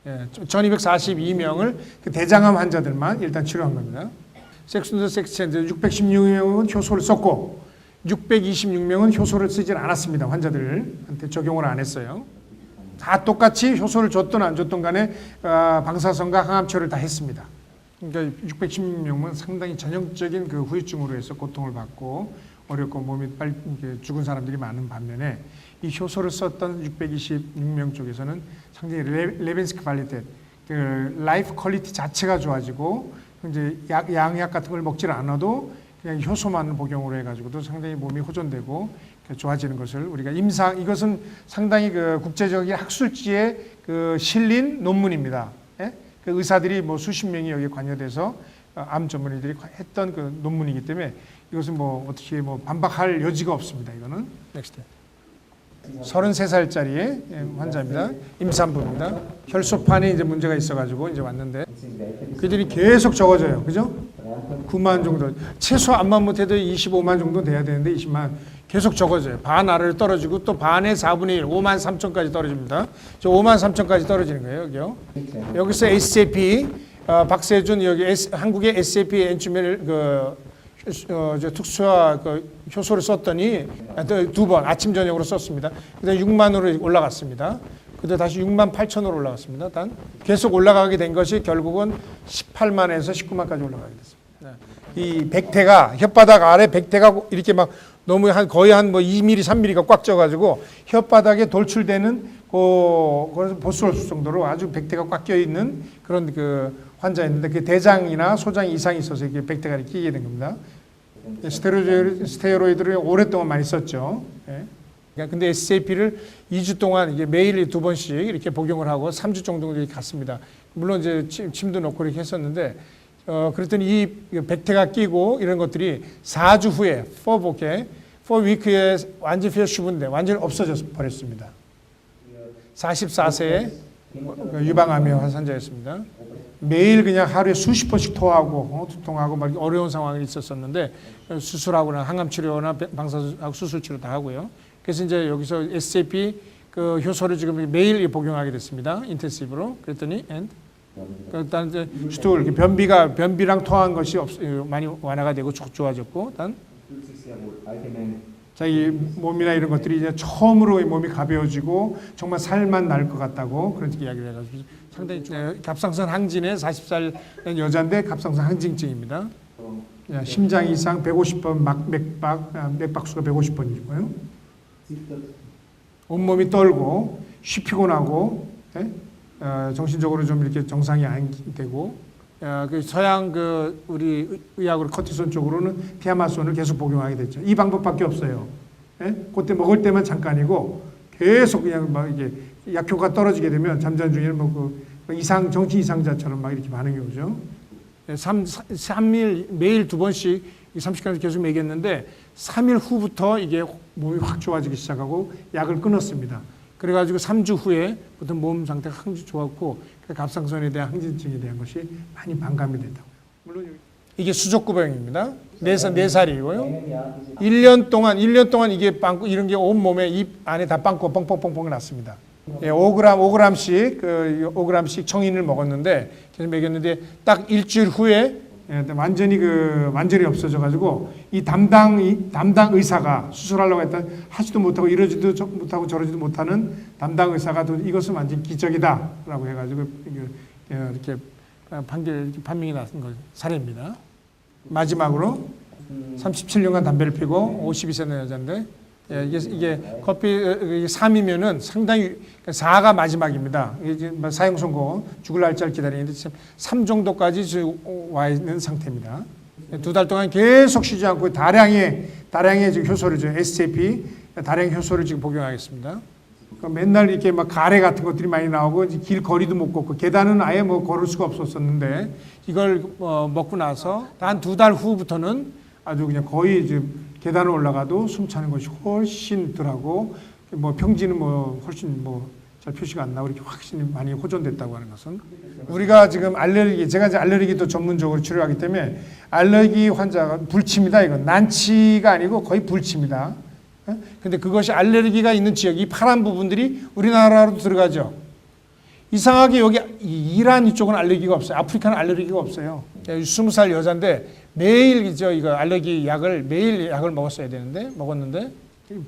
1242명을 그 대장암 환자들만 일단 치료한 겁니다. 섹슨더 섹스첸드 616명은 효소를 썼고 626명은 효소를 쓰질 않았습니다. 환자들한테 적용을 안 했어요. 다 똑같이 효소를 줬든 안 줬든 간에 방사선과 항암치료를 다 했습니다. 그러니까 616명은 상당히 전형적인 그 후유증으로 해서 고통을 받고 어렵고 몸이 빨리 죽은 사람들이 많은 반면에 이 효소를 썼던 626명 쪽에서는 상당히 레벤스키 발리테 그 라이프 퀄리티 자체가 좋아지고 이제 양약 같은 걸 먹질 않아도 그냥 효소만 복용으로 해가지고도 상당히 몸이 호전되고 좋아지는 것을 우리가 이것은 상당히 그 국제적인 학술지에 그 실린 논문입니다. 예? 그 의사들이 뭐 수십 명이 여기에 관여돼서 암 전문의들이 했던 그 논문이기 때문에 이것은 뭐 어떻게 뭐 반박할 여지가 없습니다. 이거는 넥스트. 33살짜리의 환자입니다. 임산부입니다. 혈소판에 이제 문제가 있어가지고 이제 왔는데 그들이 계속 적어져요. 그죠? 9만 정도. 최소 암만 못해도 25만 정도 돼야 되는데 20만 계속 적어져요. 반 아래로 떨어지고 또 반의 4분의 1, 5만 3천까지 떨어집니다. 저 5만 3천까지 떨어지는 거예요. 여기요. 여기서 SAP, 박세준 여기 한국의 SAP 엔주멜 특수화 효소를 썼더니 두 번 아침 저녁으로 썼습니다. 그다음 6만으로 올라갔습니다. 그다음 다시 6만 8천으로 올라갔습니다. 단 계속 올라가게 된 것이 결국은 18만에서 19만까지 올라가게 됐습니다. 이 백태가 혓바닥 아래 백태가 이렇게 막 너무 거의 한 뭐 2mm, 3mm가 꽉 쪄가지고 혓바닥에 돌출되는 그래서 볼수 없을 정도로 아주 백태가 꽉 껴 있는 그런 그 환자였는데 그 대장이나 소장 이상이 있어서 이렇게 백태가 이렇게 끼게 된 겁니다. 스테로이드를 오랫동안 많이 썼죠. 예. 근데 SAP를 2주 동안 이게 매일 2번씩 이렇게 복용을 하고 3주 정도 이렇게 갔습니다. 물론 이제 침도 넣고 이렇게 했었는데 그랬더니 이 백태가 끼고 이런 것들이 4주 후에 4week에 완전히 feschub인데 완전히 없어져 버렸습니다. 44세에 유방암이 환자였습니다. 매일 그냥 하루에 수십 번씩 토하고 두통하고 막 어려운 상황이 있었었는데 수술하거나 항암 치료나 방사선 수술 치료 다 하고요. 그래서 이제 여기서 SAP 그 효소를 지금 매일 복용하게 됐습니다. 인텐시브로. 그랬더니 일단 이제 스툴 변비랑 토한 것이 많이 완화가 되고 좋아졌고 일단 자기 몸이나 이런 것들이 이제 처음으로 몸이 가벼워지고 정말 살만 날 것 같다고 그런 이야기를 해가지고 상당히 갑상선 항진의 40살 여자인데 갑상선 항진증입니다. 심장 이상 150번 맥박수가 150번이고요. 온몸이 떨고 쉬 피곤하고 정신적으로 좀 이렇게 정상이 안 되고 그 서양 그 우리 의학으로 코티손 쪽으로는 티아마손을 계속 복용하게 됐죠. 이 방법밖에 없어요. 그때 먹을 때만 잠깐이고 계속 그냥 막 이게 약효가 떨어지게 되면 잠자는 중에는 뭐 그 정치 이상자처럼 막 이렇게 반응이 오죠. 3일 매일 2번씩 30g씩 계속 먹였는데 3일 후부터 이게 몸이 확 좋아지기 시작하고 약을 끊었습니다. 그래가지고 3주 후에부터 몸 상태가 항상 좋았고 갑상선에 대한 항진증에 대한 것이 많이 반감이 됐다고요. 물론 이게 수족구병입니다. 4살이고요. 1년 동안 이게 빵꾸 이런 게 온 몸에 입 안에 다 빵꾸 뻥뻥뻥뻥 났습니다. 5g씩 청인을 먹었는데 계속 먹였는데 딱 일주일 후에 완전히 없어져가지고 이 담당 의사가 수술하려고 했던 하지도 못하고 이러지도 못하고 저러지도 못하는 담당 의사가 이것은 완전 기적이다라고 해가지고 이렇게 판명이 났은 거 사례입니다. 마지막으로 37년간 담배를 피고 52세 여자인데 이게 커피 3이면은 상당히 4가 마지막입니다. 사형 선고 죽을 날짜를 기다리는데 지금 3 정도까지 와 있는 상태입니다. 2달 동안 계속 쉬지 않고 다량의 지금 효소를 SAP 다량 효소를 지금 복용하겠습니다. 맨날 이렇게 막 가래 같은 것들이 많이 나오고 길 거리도 못 걷고 계단은 아예 뭐 걸을 수가 없었었는데 이걸 먹고 나서 한 2달 후부터는 아주 그냥 거의 지금 계단을 올라가도 숨 차는 것이 훨씬 덜하고 뭐 평지는 뭐 훨씬 잘 표시가 안 나고 이렇게 확실히 많이 호전됐다고 하는 것은 우리가 지금 제가 이제 알레르기도 전문적으로 치료하기 때문에 알레르기 환자가 불치입니다. 이건 난치가 아니고 거의 불치입니다. 근데 그것이 알레르기가 있는 지역, 이 파란 부분들이 우리나라로 들어가죠. 이상하게 여기 이란 이쪽은 알레르기가 없어요. 아프리카는 알레르기가 없어요. 20살 여자인데 매일 이거 알레르기 약을 매일 약을 먹었는데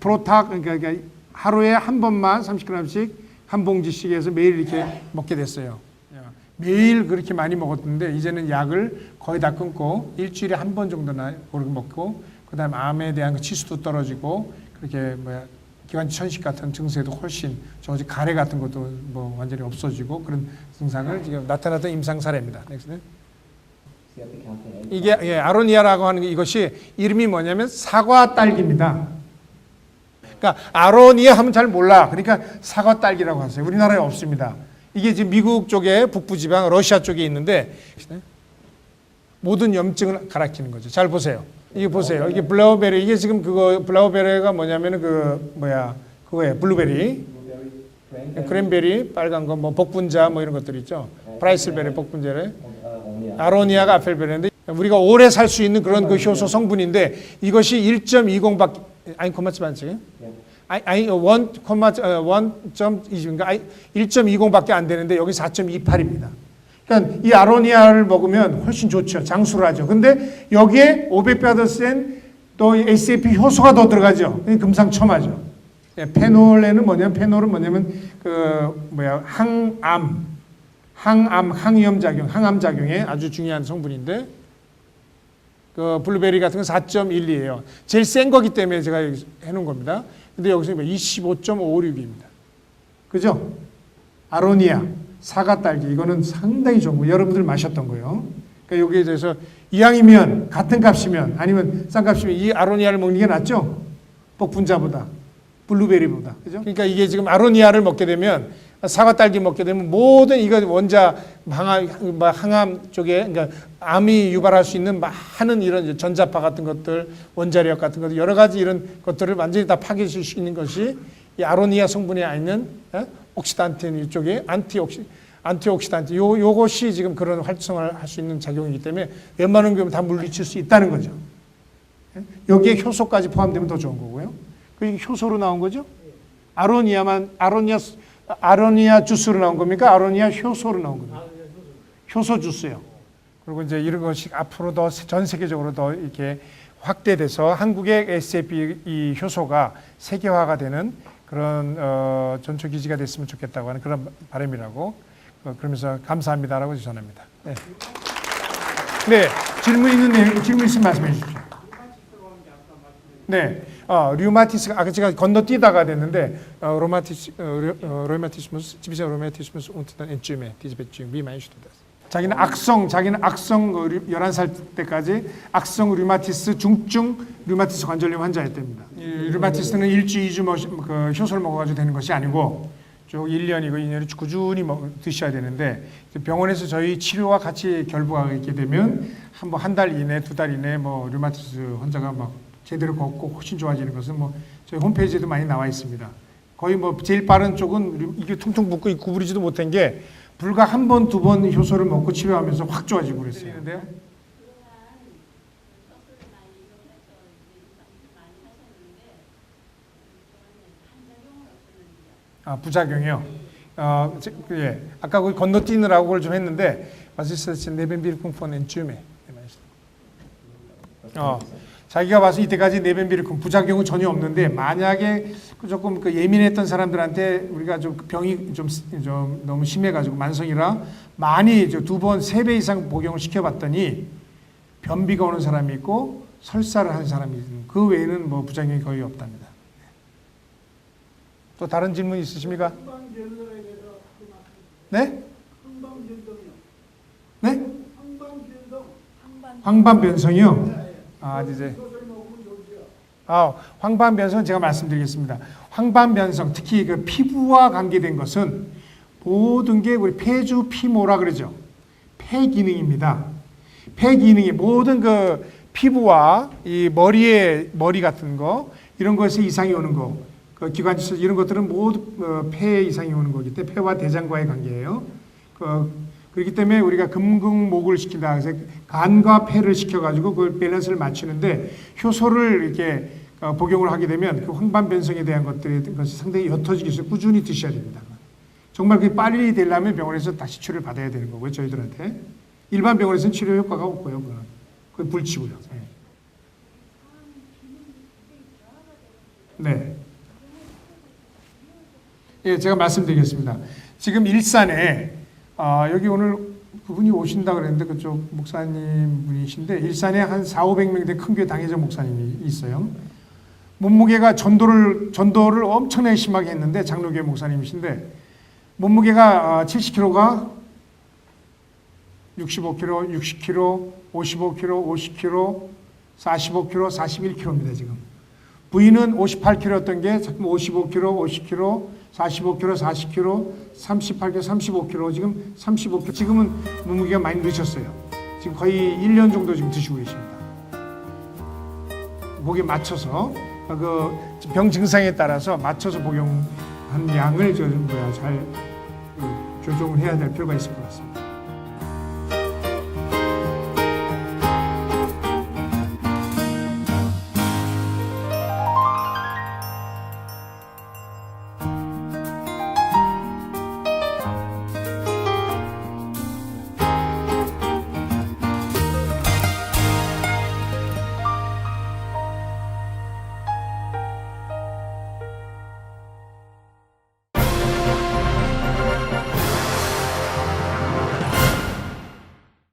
프로탁 그러니까 하루에 한 번만 30g씩 한 봉지씩 해서 매일 이렇게 먹게 됐어요. 매일 그렇게 많이 먹었는데 이제는 약을 거의 다 끊고 일주일에 한 번 정도나 그렇게 먹고 그다음에 암에 대한 치수도 떨어지고 그렇게 기관지 천식 같은 증세도 훨씬 저지 가래 같은 것도 뭐 완전히 없어지고 그런 증상을 지금 나타났던 임상 사례입니다. 이게 아로니아라고 하는 게 이것이 이름이 뭐냐면 사과 딸기입니다. 그러니까 아로니아 하면 잘 몰라. 그러니까 사과 딸기라고 하세요. 우리나라에 없습니다. 이게 지금 미국 쪽에 북부 지방 러시아 쪽에 있는데 모든 염증을 가라키는 거죠. 잘 보세요. 이게 보세요. 이게 블라우베리. 이게 지금 블라우베리가 뭐냐면은 그거예요. 블루베리, 크랜베리, 빨간 거, 복분자 이런 것들 있죠. 프라이슬베리, 복분자래. 아로니아가 아펠베리인데 우리가 오래 살 수 있는 그런 그 효소 성분인데 이것이 1.20밖에 아니 고맙지 않지? 아니 1.20인가 1.20밖에 안 되는데 여기 4.28입니다. 그러니까 이 아로니아를 먹으면 훨씬 좋죠. 장수를 하죠. 근데 여기에 500배가 센 또 SAP 효소가 더 들어가죠. 금상첨화죠. 페놀은 뭐냐면 항염 작용, 항암 작용에 아주 중요한 성분인데 그 블루베리 같은 건 4.12예요. 제일 센 거기 때문에 제가 해놓은 겁니다. 근데 여기서 25.56입니다. 그죠? 아로니아, 사과 딸기 이거는 상당히 좋은 거. 여러분들 마셨던 거요. 그러니까 여기에 대해서 이왕이면 같은 값이면 아니면 싼 값이면 이 아로니아를 먹는 게 낫죠? 복분자보다, 블루베리보다. 그죠? 그러니까 이게 지금 아로니아를 먹게 되면 사과 딸기 먹게 되면 모든 이거 원자 항암 쪽에 그러니까 암이 유발할 수 있는 많은 이런 전자파 같은 것들, 원자력 같은 것들 여러 가지 이런 것들을 완전히 다 파괴시킬 수 있는 것이 이 아로니아 성분에 있는 옥시단틴 이쪽에 안티옥시단트 요것이 지금 그런 활성화를 할 수 있는 작용이기 때문에 웬만한 경우 다 물리칠 수 있다는 거죠. 여기에 효소까지 포함되면 더 좋은 거고요. 그게 효소로 나온 거죠. 아로니아 주스로 나온 겁니까? 아로니아 효소로 나온 겁니까? 효소 주스요. 그리고 이제 이런 것이 앞으로 더 전 세계적으로 더 이렇게 확대돼서 한국의 SAP 이 효소가 세계화가 되는 그런 전초 기지가 됐으면 좋겠다고 하는 그런 바람이라고 그러면서 감사합니다라고 전합니다. 네. 네, 질문 있으면 말씀해 주십시오. 네, 류마티스가 제가 건너뛰다가 됐는데 로마티스무스 집에서 로마티스무스 운트단 엔쯤에 디지베증 미만슈도다. 자기는 악성 11살 때까지 악성 류마티스 중증 류마티스 관절염 환자였답니다. 류마티스는 일주 2주 그 효소를 먹어가지고 되는 것이 아니고 쭉 1년이고 2년을 꾸준히 드셔야 되는데 병원에서 저희 치료와 같이 결부가 있게 되면 한 달 이내, 2달 이내 류마티스 환자가 제대로 걷고 훨씬 좋아지는 것은 저희 홈페이지에도 많이 나와 있습니다. 거의 제일 빠른 쪽은 이게 퉁퉁 붓고 구부리지도 못한 게 불과 한 번, 두 번 효소를 먹고 치료하면서 확 좋아지고 그랬어요. 부작용이요. 예. 아까 그 건너뛰느라고 그걸 좀 했는데 마시스트 네벤비르쿵폰 엔쯤에 자기가 봐서 이때까지 네벤비르쿵 부작용은 전혀 없는데 만약에 조금 예민했던 사람들한테 우리가 좀 병이 좀 너무 심해가지고 만성이라 많이 2번, 3배 이상 복용을 시켜봤더니 변비가 오는 사람이 있고 설사를 하는 사람이 있고 그 외에는 부작용이 거의 없답니다. 또 다른 질문 있으십니까? 네? 네? 황반변성이요? 이제 황반변성은 제가 말씀드리겠습니다. 황반변성 특히 그 피부와 관계된 것은 모든 게 우리 폐주 피모라 그러죠. 폐 기능입니다. 폐 기능이 모든 그 피부와 이 머리 같은 거 이런 것에 이상이 오는 거, 그 기관지 이런 것들은 모두 폐에 이상이 오는 거기 때문에 폐와 대장과의 관계예요. 그렇기 때문에 우리가 금극목을 시킨다. 그래서 간과 폐를 시켜가지고 그 밸런스를 맞추는데 효소를 이렇게 복용을 하게 되면 그 황반변성에 대한 것이 상당히 옅어지기 위해서 꾸준히 드셔야 됩니다. 정말 그게 빨리 되려면 병원에서 다시 치료를 받아야 되는 거고요. 저희들한테. 일반 병원에서는 치료 효과가 없고요. 그건 불치고요. 네. 예, 제가 말씀드리겠습니다. 지금 일산에 여기 오늘 그분이 오신다 그랬는데 그쪽 목사님 분이신데 일산에 한 4,500명 된 큰 교회 당회장 목사님이 있어요. 몸무게가 전도를 엄청나게 심하게 했는데 장로교회 목사님이신데 몸무게가 70kg가 65kg, 60kg, 55kg, 50kg, 45kg, 41kg입니다 지금. 부인은 58kg였던 게 자꾸 55kg, 50kg, 45kg, 40kg, 38kg, 35kg, 지금 35kg. 지금은 몸무게가 많이 늦었어요. 지금 거의 1년 정도 지금 드시고 계십니다. 거기에 맞춰서 그 병 증상에 따라서 맞춰서 복용한 양을 잘 조정을 해야 될 필요가 있을 것 같습니다.